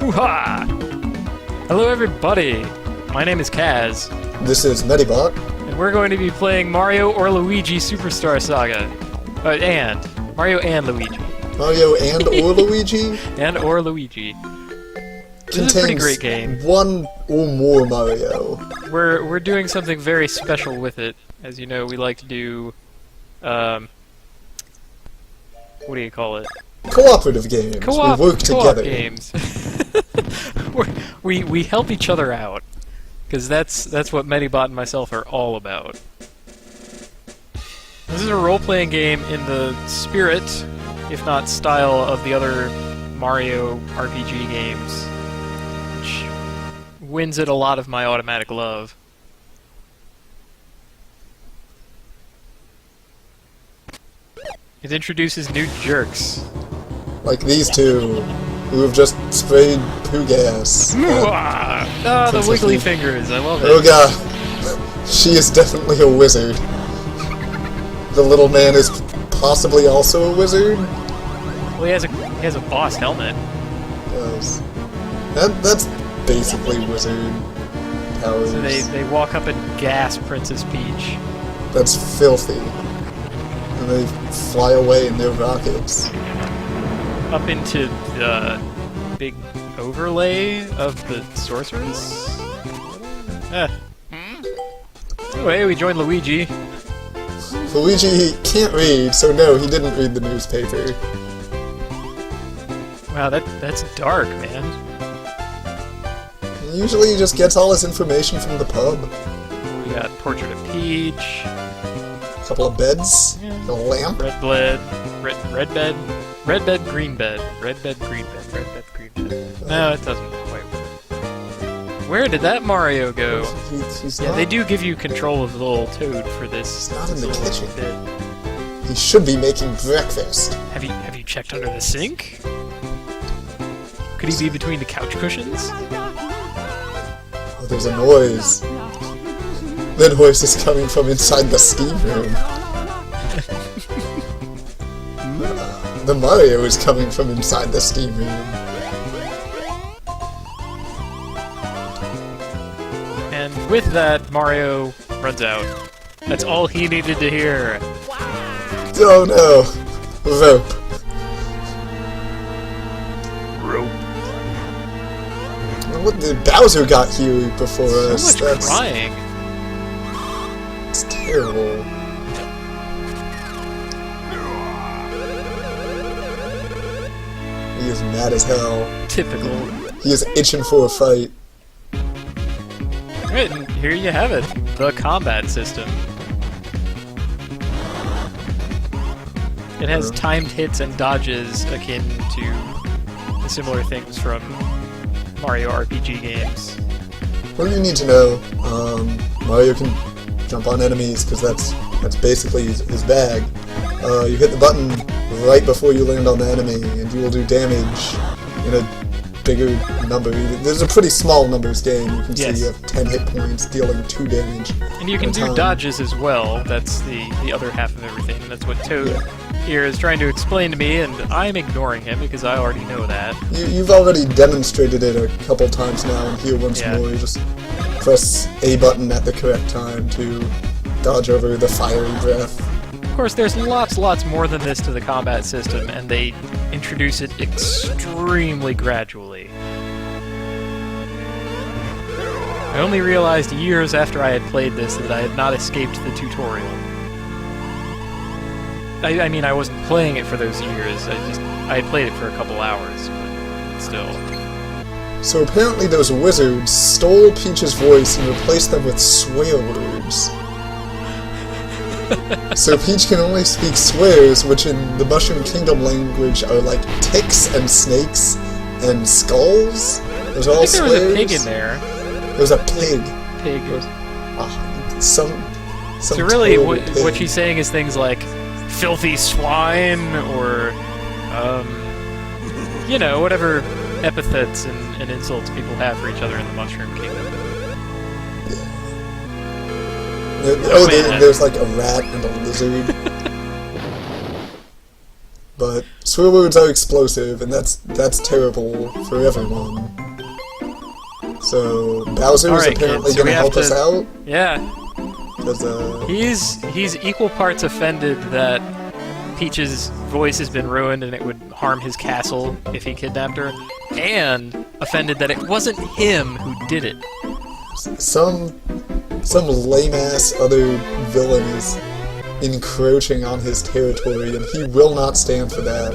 Hoo-ha! Hello everybody! My name is Kaz. This is Medibot. And we're going to be playing Mario or Luigi Superstar Saga. Mario and Luigi. Mario and or Luigi? And or Luigi. This is a pretty great game. One or more Mario. We're doing something very special with it. As you know, we like to do what do you call it? Cooperative games. We work together. Games. we help each other out, because that's what Medibot and myself are all about. This is a role-playing game in the spirit, if not style, of the other Mario RPG games, which wins it a lot of my automatic love. It introduces new jerks. Like these two, who have just sprayed poo gas. The wiggly fingers, I love it. Oh god, she is definitely a wizard. The little man is possibly also a wizard. Well, he has a boss helmet. Yes. That's basically wizard powers. So they walk up and gas Princess Peach. That's filthy. And they fly away in their rockets. Up into the big overlay of the sorceress? Anyway, we joined Luigi. Luigi can't read, so no, he didn't read the newspaper. Wow, that's dark, man. Usually he just gets all his information from the pub. We got Portrait of Peach. A couple of beds. Yeah. A lamp. Red bed, green bed. Red bed, green bed. Red bed, green bed. No, it doesn't quite work. Where did that Mario go? He's yeah, not, they do give you control of the little toad for this. He's not in the kitchen. Bit. He should be making breakfast. Have you checked under the sink? Could he be between the couch cushions? Oh, there's a noise. That noise is coming from inside the steam room. The Mario is coming from inside the steam room. And with that, Mario runs out. That's all he needed to hear. Oh no! Rope. What the Bowser got here before us? So much crying. It's terrible. He is mad as hell. Typical. He is itching for a fight. Right, and here you have it. The combat system. It has timed hits and dodges akin to the similar things from Mario RPG games. What do you need to know? Mario can jump on enemies because that's basically his bag. You hit the button right before you land on the enemy, and you will do damage in a bigger number. There's a pretty small numbers game. You can see you have 10 hit points, dealing 2 damage. And you can do dodges as well. That's the other half of everything. And that's what Toad here is trying to explain to me, and I'm ignoring him because I already know that. You've already demonstrated it a couple times now, and here once more you just press A button at the correct time to dodge over the fiery breath. Of course, there's lots more than this to the combat system, and they introduce it extremely gradually. I only realized years after I had played this that I had not escaped the tutorial. I mean, I wasn't playing it for those years, I had played it for a couple hours, but still. So apparently those wizards stole Peach's voice and replaced them with swear words. So Peach can only speak swears, which in the Mushroom Kingdom language are like ticks and snakes and skulls. Those are all swears. There was a pig in there. There's a pig. Some so really, what she's saying is things like filthy swine, or you know, whatever epithets and insults people have for each other in the Mushroom Kingdom. There's like a rat and a lizard. But swear words are explosive, and that's terrible for everyone. So Bowser is apparently kids, so gonna help us out. Yeah. 'Cause, He's equal parts offended that Peach's voice has been ruined and it would harm his castle if he kidnapped her, and offended that it wasn't him who did it. some lame-ass other villain is encroaching on his territory, and he will not stand for that.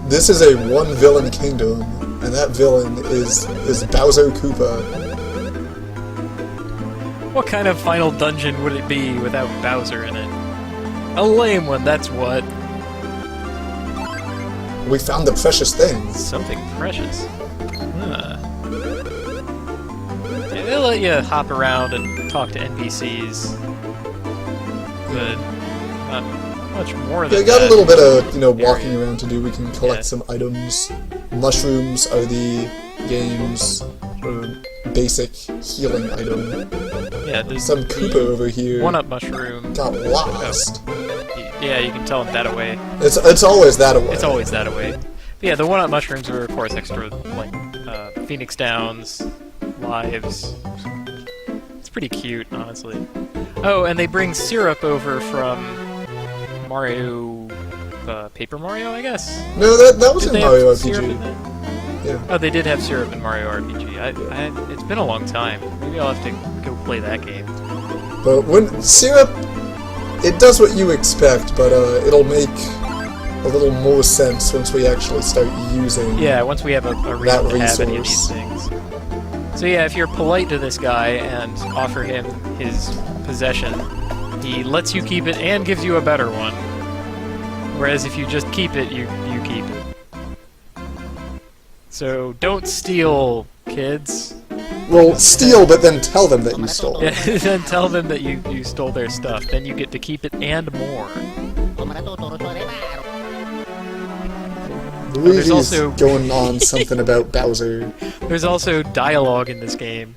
This is a one-villain kingdom, and that villain is Bowser Koopa. What kind of final dungeon would it be without Bowser in it? A lame one, that's what. We found the precious things. Something precious. Huh. Yeah, they'll let you hop around and talk to NPCs, but not much more than Yeah, got that. a little bit of, walking around to do. We can collect some items. Mushrooms are the game's basic healing item. Yeah, there's Some Koopa over here one-up mushroom. got lost. Yeah, you can tell them that away. It's always that away. It's always that away. But yeah, the one-up mushrooms are, of course, extra, like, Phoenix Downs, lives. It's pretty cute, honestly. Oh, and they bring syrup over from Mario... Paper Mario, I guess? No, that was Did in they Mario have syrup in RPG. that? Yeah. Oh, they did have syrup in Mario RPG. It's been a long time. Maybe I'll have to go play that game. But when syrup, it does what you expect, but it'll make a little more sense once we actually start using. Yeah, once we have a reason to have any of these resource. things. So yeah, if you're polite to this guy and offer him his possession, he lets you keep it and gives you a better one. Whereas if you just keep it, you keep it. So don't steal, kids. Well, steal, but then tell them that you stole. Yeah, then tell them that you stole their stuff. Then you get to keep it and more. Luigi's also- going on something about Bowser. There's also dialogue in this game.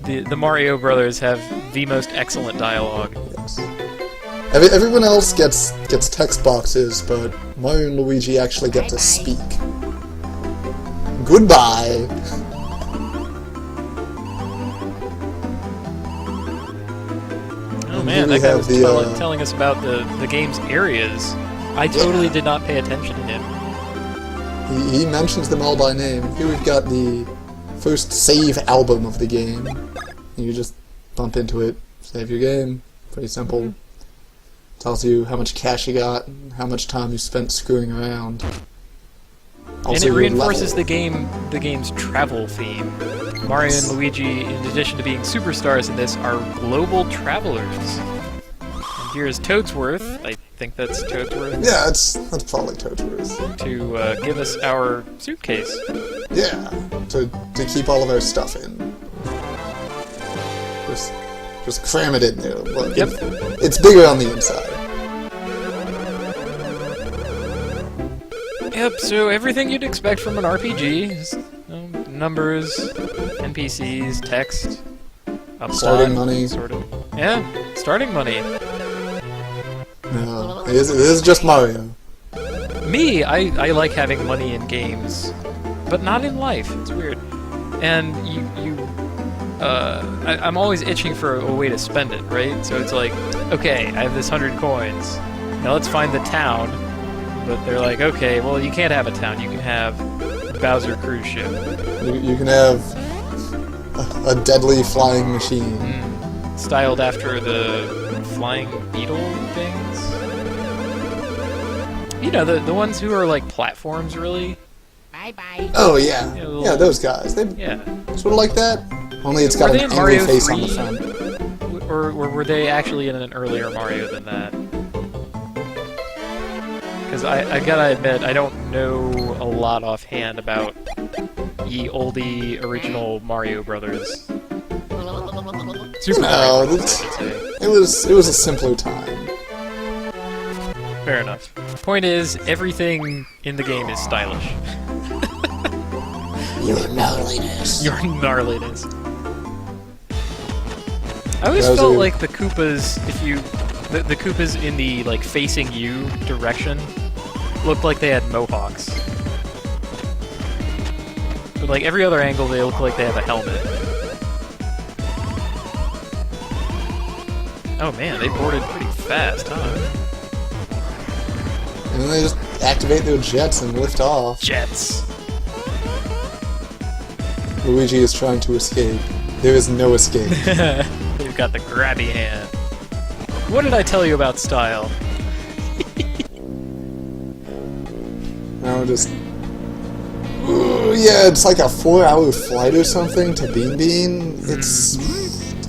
The Mario Brothers have the most excellent dialogue. Yes. Everyone else gets text boxes, but Mario and Luigi actually get to speak. Goodbye. Oh man, we that guy have was the, telling us about the game's areas. I totally did not pay attention to him. He mentions them all by name. Here we've got the first save album of the game. You just bump into it, save your game. Pretty simple. Tells you how much cash you got, and how much time you spent screwing around. And Also it your reinforces level. the game's travel theme. Mario and Luigi, in addition to being superstars in this, are global travelers. And here's Toadsworth, I think that's Toadsworth, Yeah, that's probably Toadsworth. to give us our suitcase. Yeah, to keep all of our stuff in. Just cram it in there. Look, Yep. It's bigger on the inside. Yep, so everything you'd expect from an RPG is numbers, NPCs, text, a Starting plot, money. sort of. Yeah, starting money. No, it is just Mario. Me, I like having money in games, but not in life. It's weird. And I'm always itching for a way to spend it, right? So it's like, okay, I have this 100 coins. Now let's find the town. But they're like, okay, well, you can't have a town. You can have a Bowser cruise ship. You can have a deadly flying machine. Styled after the flying beetle things. You know, the ones who are like platforms, really. Bye-bye. Oh yeah, Yeah, little- yeah, those guys. They Yeah. sort of like that. Only it's got Were an they in angry Mario face on the 3? front. Or were they actually in an earlier Mario than that? Because I gotta admit, I don't know a lot offhand about ye oldie original Mario Brothers. Super No, Mario Brothers, that's- I should say. It was a simpler time. Fair enough. Point is, everything in the game is stylish. Your gnarliness. Your gnarliness. I always Bowser. felt like the Koopas, if you The Koopas in the, like, facing you direction looked like they had mohawks. But, like, every other angle, they look like they have a helmet. Oh man, they boarded pretty fast, huh? And then they just activate their jets and lift off. Jets! Luigi is trying to escape. There is no escape. They've got the grabby hand. What did I tell you about style? Now just... Ooh, yeah, it's like a 4-hour flight or something to Bean Bean. It's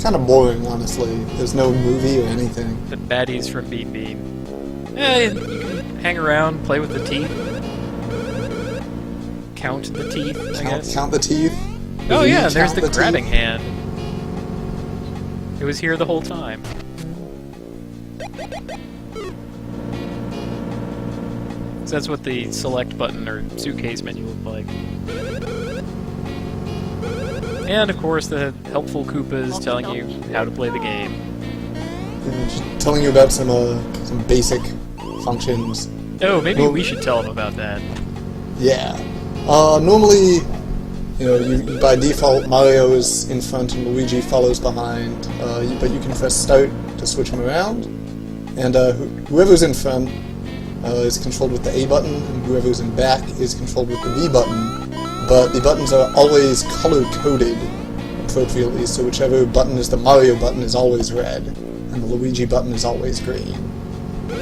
kind of boring, honestly. There's no movie or anything. The baddies from Bean Bean. Yeah, you can hang around, play with the teeth. Count the teeth, I guess. Count the teeth? Oh Really yeah, there's count the grabbing teeth? hand. It was here the whole time. So that's what the select button or suitcase menu looked like. And of course the helpful Koopas telling you how to play the game. And just telling you about some basic functions. Oh, maybe Well- we should tell them about that. Yeah. Normally, you by default, Mario is in front and Luigi follows behind, but you can press start to switch them around, and whoever's in front is controlled with the A button, and whoever's in back is controlled with the B button, but the buttons are always color-coded appropriately, so whichever button is the Mario button is always red, and the Luigi button is always green.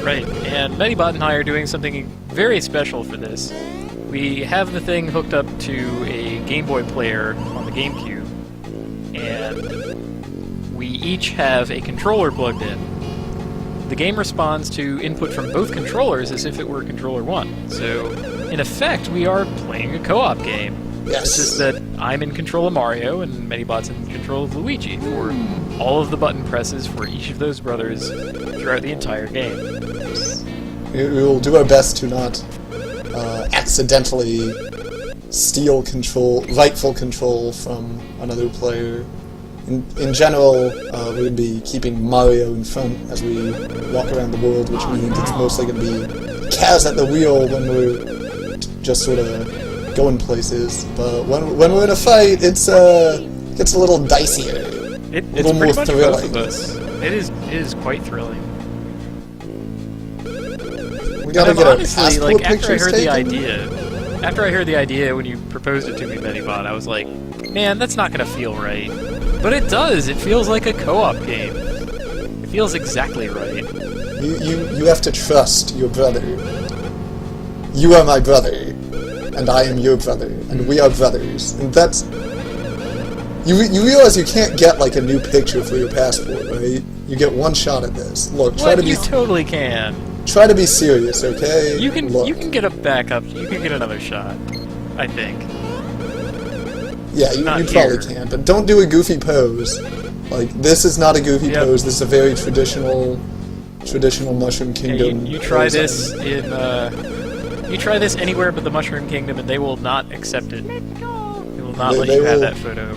Right, and Medibot and I are doing something very special for this. We have the thing hooked up to a Game Boy player on the GameCube, and we each have a controller plugged in. The game responds to input from both controllers as if it were controller 1. So, in effect, we are playing a co-op game. Yes. It's just that I'm in control of Mario and Medibot's in control of Luigi for all of the button presses for each of those brothers throughout the entire game. We will do our best to not accidentally steal rightful control from another player. In general, we'll be keeping Mario in front as we walk around the world, which means it's mostly going to be Kaz at the wheel when we're just sort of going places. But when we're in a fight, it's gets a little dicier. It's little pretty more much thrilling. both of us. It is quite thrilling. We gotta And get our honestly, passport like after I pictures heard taken. after I heard the idea when you proposed it to me, Medibot, I was like, man, that's not gonna feel right. But it does. It feels like a co-op game. It feels exactly right. You have to trust your brother. You are my brother, and I am your brother, and we are brothers. And that's... You realize you can't get, like, a new picture for your passport, right? You get one shot at this. Look, try What? to be... You totally can. Try to be serious, okay? You can Look. you can get a backup. You can get another shot. I think. Yeah, you Not probably here. can, but don't do a goofy pose. Like, this is not a goofy Yep. pose. This is a very traditional Mushroom Yeah, Kingdom. you try pose. this in you try this anywhere but the Mushroom Kingdom, and they will not accept it. They will not let They you have will- that photo.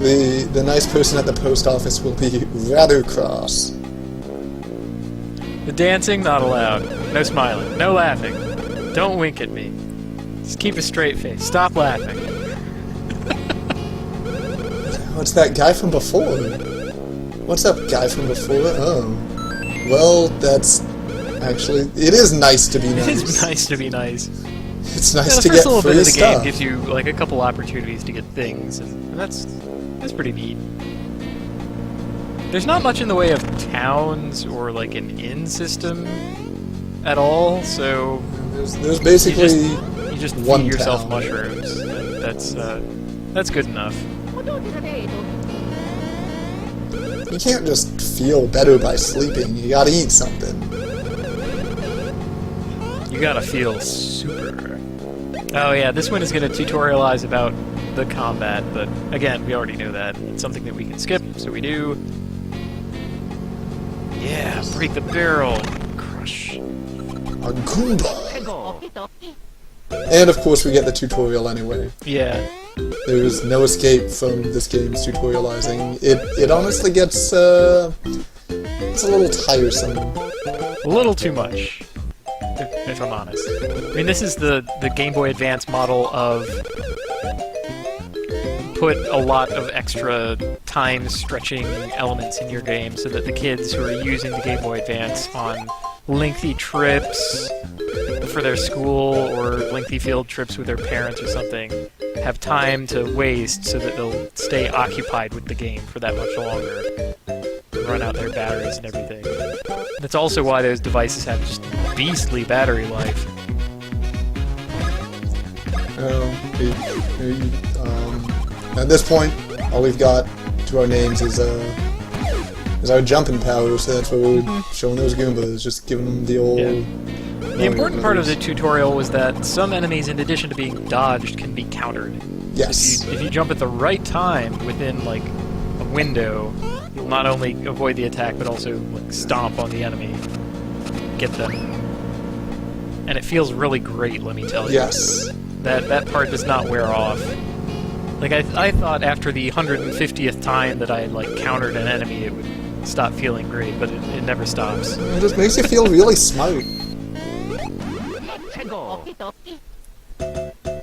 The nice person at the post office will be rather cross. The dancing, not allowed. No smiling. No laughing. Don't wink at me. Just keep a straight face. Stop laughing. What's that guy from before? What's that guy from before? Oh. Well, that's... Actually, it is nice to be nice. It is nice to be nice. It's Yeah, nice the to first get little bit free of the game stuff. gives you like a couple opportunities to get things, and that's pretty neat. There's not much in the way of towns or like an inn system at all, so There's basically you just one feed yourself town. mushrooms, and that's good enough. You can't just feel better by sleeping. You gotta eat something. You gotta feel super. Oh yeah, this one is gonna tutorialize about the combat, but again, we already know that. It's something that we can skip, so we do. Yeah, break the barrel. Crush. A Goomba. And of course we get the tutorial anyway. Yeah. There is no escape from this game's tutorializing. It honestly gets it's a little tiresome. A little too much, if I'm honest. I mean, this is the Game Boy Advance model of put a lot of extra time-stretching elements in your game so that the kids who are using the Game Boy Advance on lengthy trips for their school or lengthy field trips with their parents or something have time to waste so that they'll stay occupied with the game for that much longer, run out their batteries and everything. That's also why those devices have just beastly battery life. At this point, all we've got to our names is our jumping power, so that's what we're showing those Goombas, just giving them the old... Yeah. The important part of the tutorial was that some enemies, in addition to being dodged, can be countered. Yes. So if you jump at the right time within, like, a window, you'll not only avoid the attack, but also, like, stomp on the enemy, get them. And it feels really great, let me tell you. Yes. That part does not wear off. Like, I thought after the 150th time that I, like, countered an enemy, it would stop feeling great, but it never stops. It just makes you feel really smart.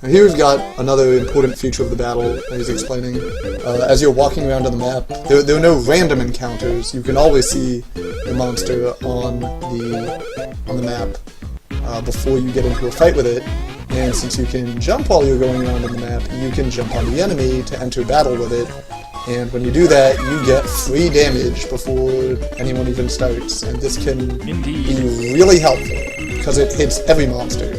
And here we've got another important feature of the battle that he's explaining. As you're walking around on the map, there are no random encounters. You can always see the monster on the map before you get into a fight with it. And since you can jump while you're going around on the map, you can jump on the enemy to enter battle with it. And when you do that, you get free damage before anyone even starts. And this can be really helpful, because it hits every monster.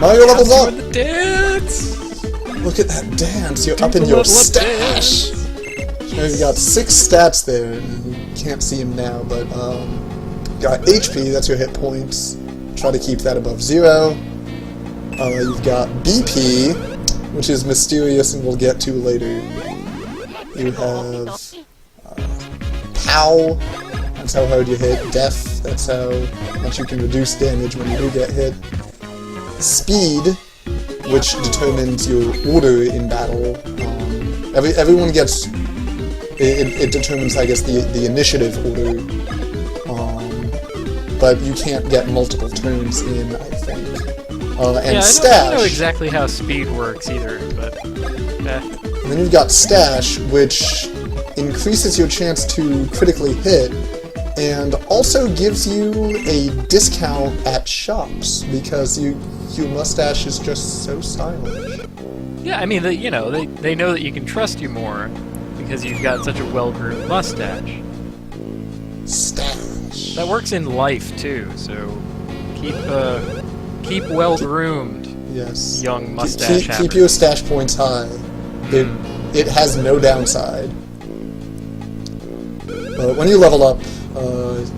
Mario levels up! The dance! Look at that dance! You're up in your stash! We've got 6 stats there, and you can't see them now, but got HP, that's your hit points. Try to keep that above 0. You've got BP, which is mysterious and we'll get to later. You have POW, that's how hard you hit. Def, that's how much you can reduce damage when you do get hit. Speed, which determines your order in battle. Everyone gets... It determines, I guess, the initiative order. But you can't get multiple turns in, I think. And Stash... I don't know exactly how speed works either, but... And then you've got Stash, which increases your chance to critically hit, and also gives you a discount at shops, because your mustache is just so stylish. Yeah, I mean, they know that you can trust you more, because you've got such a well-groomed mustache. Stash. That works in life, too, so keep well-groomed, yes. Young mustache Keep your stash points high. It has no downside. When you level up,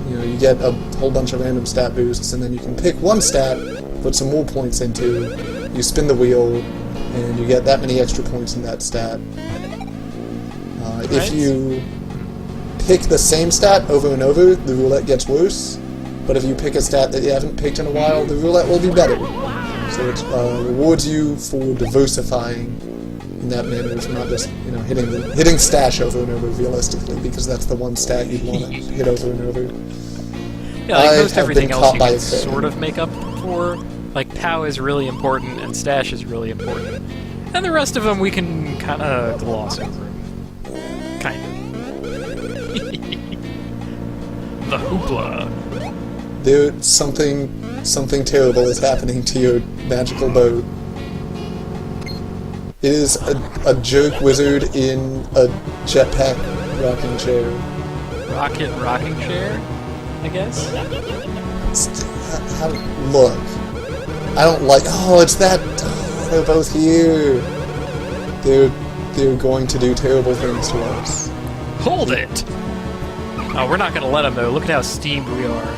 you get a whole bunch of random stat boosts, and then you can pick one stat, put some more points into, you spin the wheel, and you get that many extra points in that stat. If you pick the same stat over and over, the roulette gets worse, but if you pick a stat that you haven't picked in a while, the roulette will be better. So it rewards you for diversifying in that manner, if not just hitting Stash over and over realistically, because that's the one stat you'd want to hit over and over. Yeah, like most everything else you can sort of make up for. Like POW is really important and Stash is really important, and the rest of them we can kind of gloss over. Kind of. The hoopla. Dude, something terrible is happening to your magical boat. It is a jerk wizard in a jetpack rocking chair. Rocking chair, I guess? Look. I don't like... Oh, it's that... Oh, they're both here. They're going to do terrible things to us. Hold it! Oh, we're not going to let them, though. Look at how steamed we are.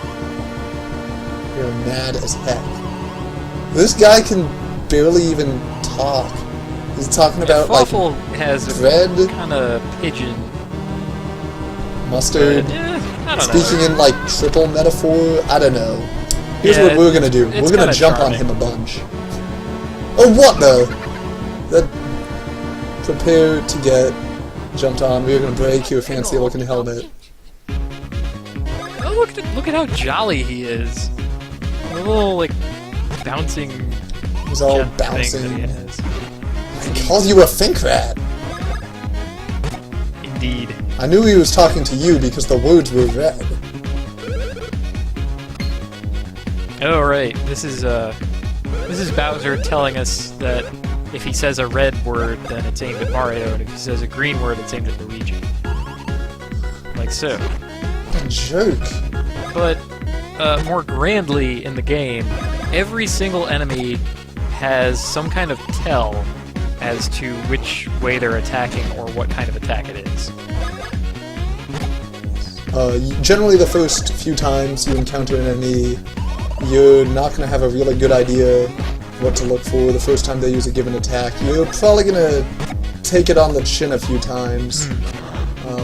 You're mad as heck. This guy can barely even talk. He's talking about, Fawful has bread, kind of pigeon. Mustard. I don't Speaking know. in, like, triple metaphor, I don't know. Here's what we're gonna do. We're gonna jump on him a bunch. Oh, what the? Prepare to get jumped on. We're gonna break your fancy-looking helmet. look at how jolly he is. The little like bouncing. He's all jet bouncing. thing that he has. I called you a think rat. Indeed. I knew he was talking to you because the words were red. Oh right, this is Bowser telling us that if he says a red word, then it's aimed at Mario, and if he says a green word, it's aimed at Luigi. Like so. What a jerk. But more grandly in the game, every single enemy has some kind of tell as to which way they're attacking or what kind of attack it is. Generally, the first few times you encounter an enemy, you're not going to have a really good idea what to look for the first time they use a given attack. You're probably going to take it on the chin a few times.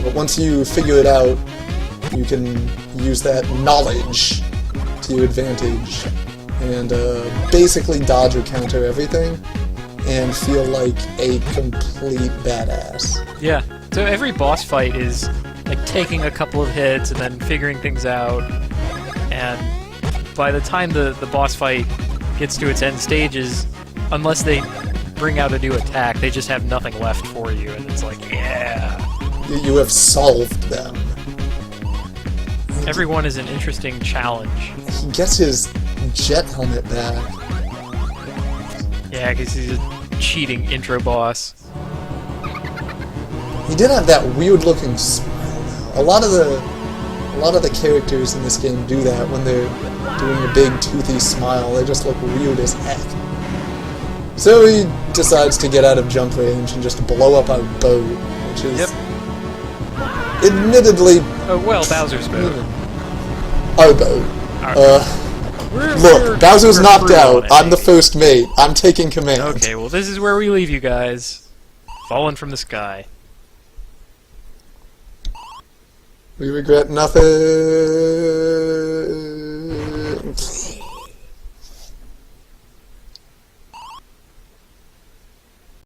But once you figure it out, you can use that knowledge to your advantage and basically dodge or counter everything and feel like a complete badass. Yeah, so every boss fight is like taking a couple of hits and then figuring things out, and by the time the boss fight gets to its end stages, unless they bring out a new attack, they just have nothing left for you, and it's like, yeah. You have solved them. Everyone is an interesting challenge. He gets his jet helmet back. Yeah, because he's a cheating intro boss. He did have that weird-looking smile. A lot of the characters in this game do that when they're doing a big toothy smile. They just look weird as heck. So he decides to get out of jump range and just blow up our boat, which is admittedly well, Bowser's boat. our boat. Look, Bowser's knocked out. I'm the first mate. I'm taking command. Okay, well, this is where we leave you guys. Fallen from the sky. We regret nothing.